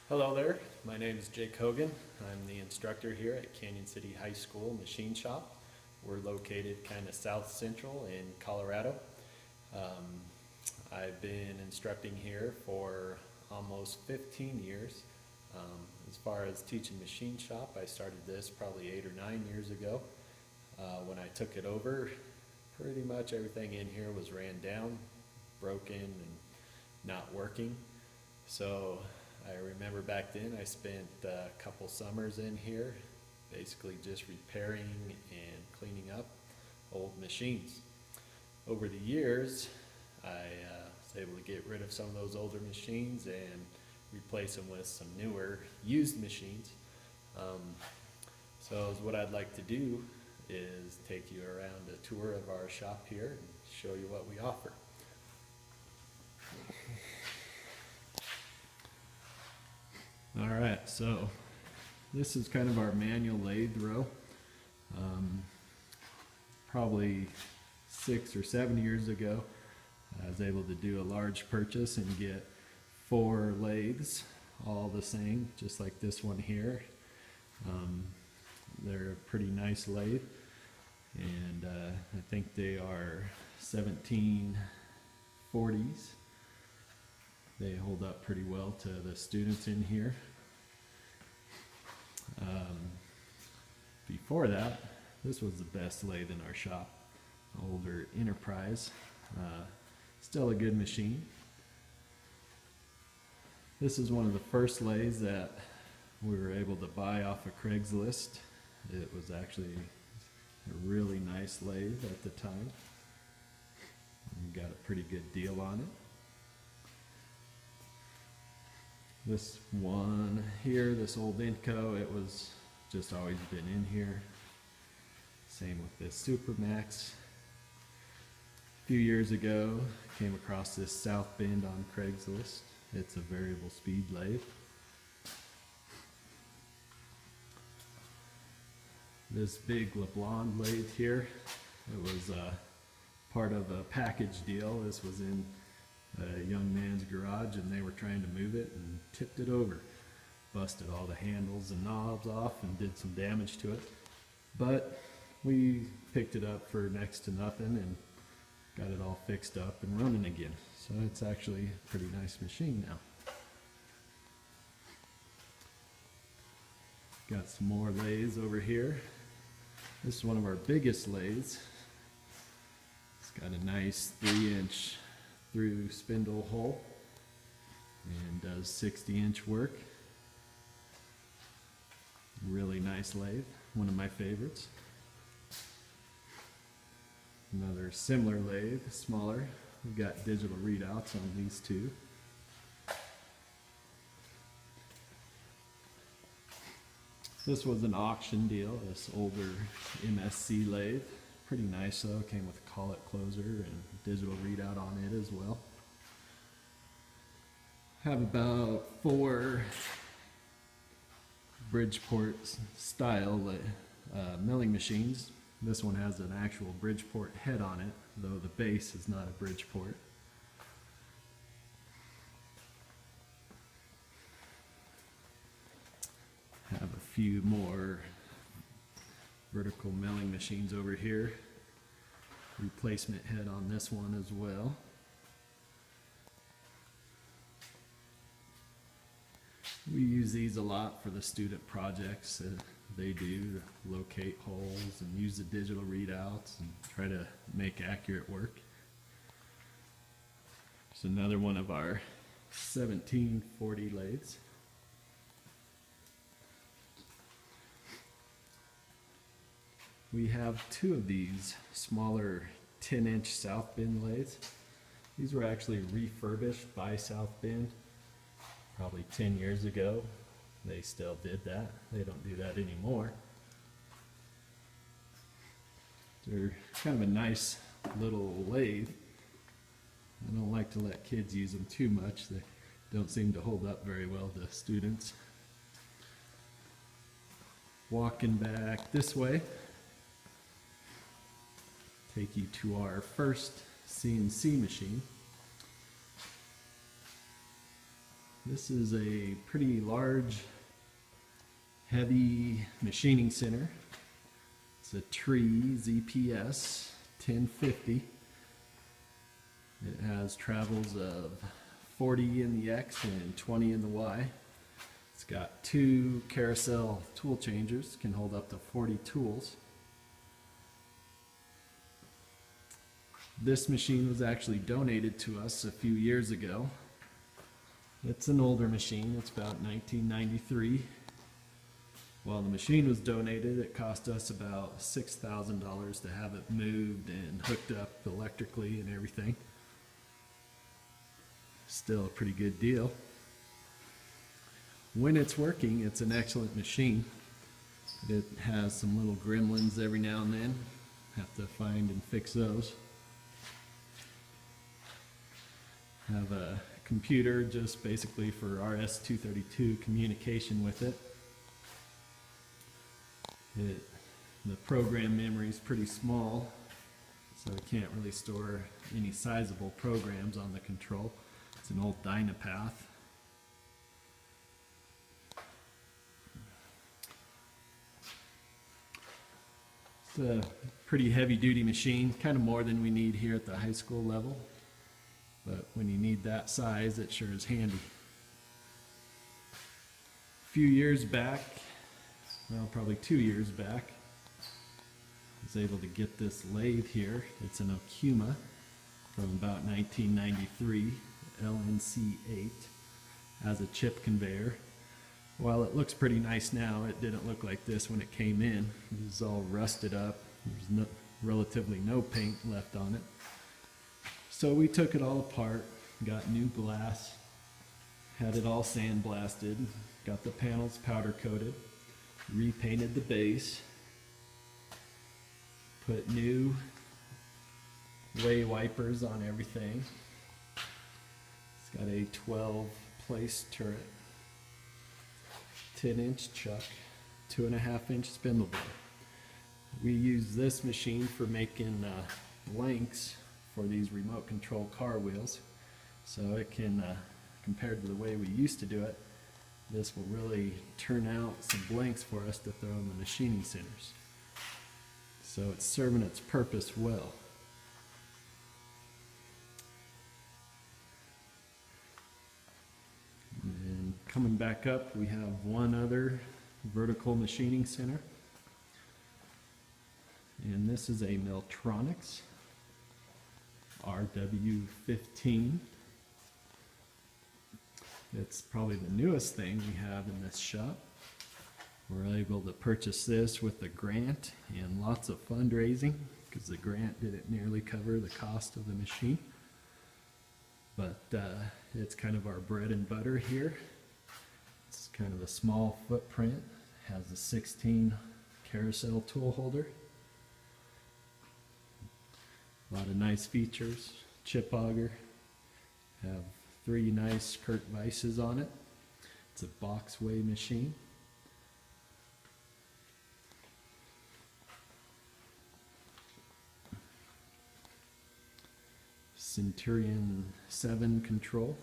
Hello there, my name is Jake Hogan. I'm the instructor here at Canyon City High School Machine Shop. We're located kind of south central in Colorado. Um, I've been instructing here for almost 15 years. As far as teaching machine shop, I started this probably 8 or 9 years ago. When I took it over, pretty much everything in here was ran down, broken, and not working. So I remember back then I spent a couple summers in here basically just repairing and cleaning up old machines. Over the years, I was able to get rid of some of those older machines and replace them with some newer used machines. Um, so what I'd like to do is take you around a tour of our shop here and show you what we offer. All right, so this is kind of our manual lathe row. Um, Probably 6 or 7 years ago, I was able to do a large purchase and get 4 lathes, all the same, just like this one here. They're a pretty nice lathe, and I think they are 1740s. They hold up pretty well to the students in here. Before that, this was the best lathe in our shop. Older Enterprise. Still a good machine. This is one of the first lathes that we were able to buy off of Craigslist. It was actually a really nice lathe at the time. We got a pretty good deal on it. This one here, this old Inco, it was just always been in here. Same with this Supermax. A few years ago, came across this South Bend on Craigslist. It's a variable speed lathe. This big LeBlanc lathe here, it was part of a package deal. This was in a young man's garage and they were trying to move it and tipped it over. Busted all the handles and knobs off and did some damage to it. But we picked it up for next to nothing and got it all fixed up and running again. So it's actually a pretty nice machine now. Got some more lathes over here. This is one of our biggest lathes. It's got a nice 3-inch through spindle hole and does 60-inch work. Really nice lathe, one of my favorites. Another similar lathe, smaller. We've got digital readouts on these two. This was an auction deal, this older MSC lathe. Pretty nice though, came with a collet closer and digital readout on it as well. Have about 4 Bridgeport style milling machines. This one has an actual Bridgeport head on it, though the base is not a Bridgeport. Have a few more vertical milling machines over here. Replacement head on this one as well. We use these a lot for the student projects that they do, locate holes and use the digital readouts and try to make accurate work. It's another one of our 1740 lathes. We have 2 of these smaller 10-inch South Bend lathes. These were actually refurbished by South Bend probably 10 years ago. They still did that. They don't do that anymore. They're kind of a nice little lathe. I don't like to let kids use them too much. They don't seem to hold up very well to students. Walking back this way, take you to our first CNC machine. This is a pretty large, heavy machining center. It's a Tree ZPS 1050. It has travels of 40 in the X and 20 in the Y. It's got 2 carousel tool changers, can hold up to 40 tools. This machine was actually donated to us a few years ago. It's an older machine, it's about 1993. While the machine was donated, it cost us about $6,000 to have it moved and hooked up electrically and everything. Still a pretty good deal. When it's working, it's an excellent machine. It has some little gremlins every now and then. Have to find and fix those. Have a computer just basically for RS-232 communication with it. The program memory is pretty small, so it can't really store any sizable programs on the control. It's an old Dynapath. It's a pretty heavy-duty machine, kind of more than we need here at the high school level. But when you need that size, it sure is handy. A few years back, well, probably 2 years back, I was able to get this lathe here. It's an Okuma from about 1993, LNC8. Has a chip conveyor. While it looks pretty nice now, it didn't look like this when it came in. It was all rusted up. There's relatively no paint left on it. So we took it all apart, got new glass, had it all sandblasted, got the panels powder coated, repainted the base, put new way wipers on everything. It's got a 12 place turret, 10-inch chuck, 2.5-inch spindle bore. We use this machine for making links for these remote control car wheels, so it can, compared to the way we used to do it, this will really turn out some blanks for us to throw in the machining centers. So it's serving its purpose well. And coming back up, we have one other vertical machining center, and this is a Meltronics RW15. It's probably the newest thing we have in this shop. We're able to purchase this with a grant and lots of fundraising because the grant didn't nearly cover the cost of the machine. But it's kind of our bread and butter here. It's kind of a small footprint, has a 16 carousel tool holder. A lot of nice features, chip auger, have 3 nice Kurt Weisses on it. It's a box weigh machine. Centurion 7 control.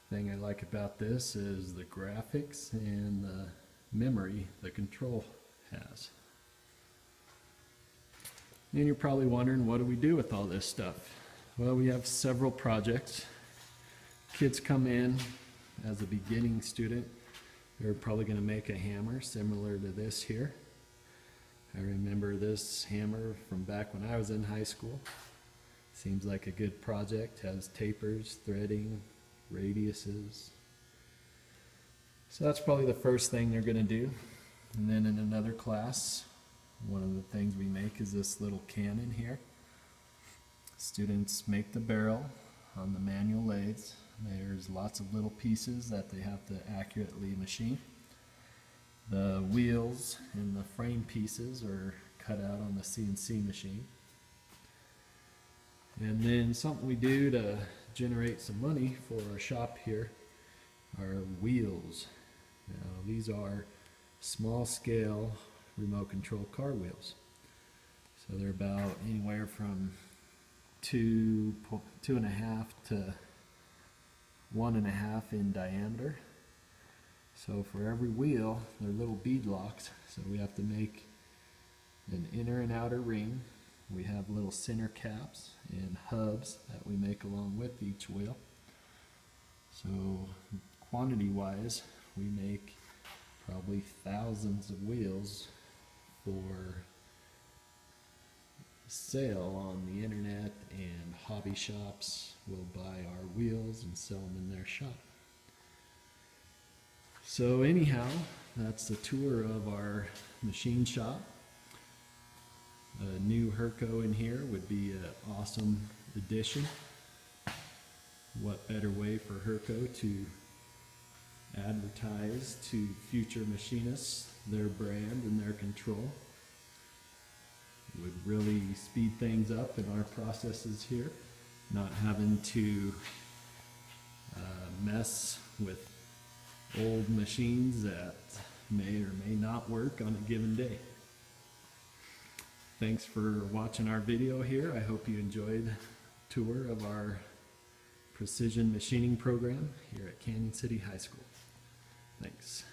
Thing I like about this is the graphics and the memory the control has. And you're probably wondering, what do we do with all this stuff? Well, we have several projects. Kids come in as a beginning student. They're probably going to make a hammer similar to this here. I remember this hammer from back when I was in high school. Seems like a good project. Has tapers, threading, radiuses. So that's probably the first thing they're going to do. And then in another class, one of the things we make is this little cannon here. Students make the barrel on the manual lathes. There's lots of little pieces that they have to accurately machine. The wheels and the frame pieces are cut out on the CNC machine. And then something we do to generate some money for our shop here are wheels. Now, these are small scale remote control car wheels. So they're about anywhere from 2.5 to 1.5 in diameter. So for every wheel, they're little bead locks. So we have to make an inner and outer ring. We have little center caps and hubs that we make along with each wheel. So quantity wise, we make probably thousands of wheels for sale on the internet, and hobby shops will buy our wheels and sell them in their shop. So anyhow, that's the tour of our machine shop. A new Herco in here would be an awesome addition. What better way for Herco to advertise to future machinists their brand and their control? It would really speed things up in our processes here, not having to mess with old machines that may or may not work on a given day. Thanks for watching our video here. I hope you enjoyed a tour of our precision machining program here at Canyon City High School. Thanks.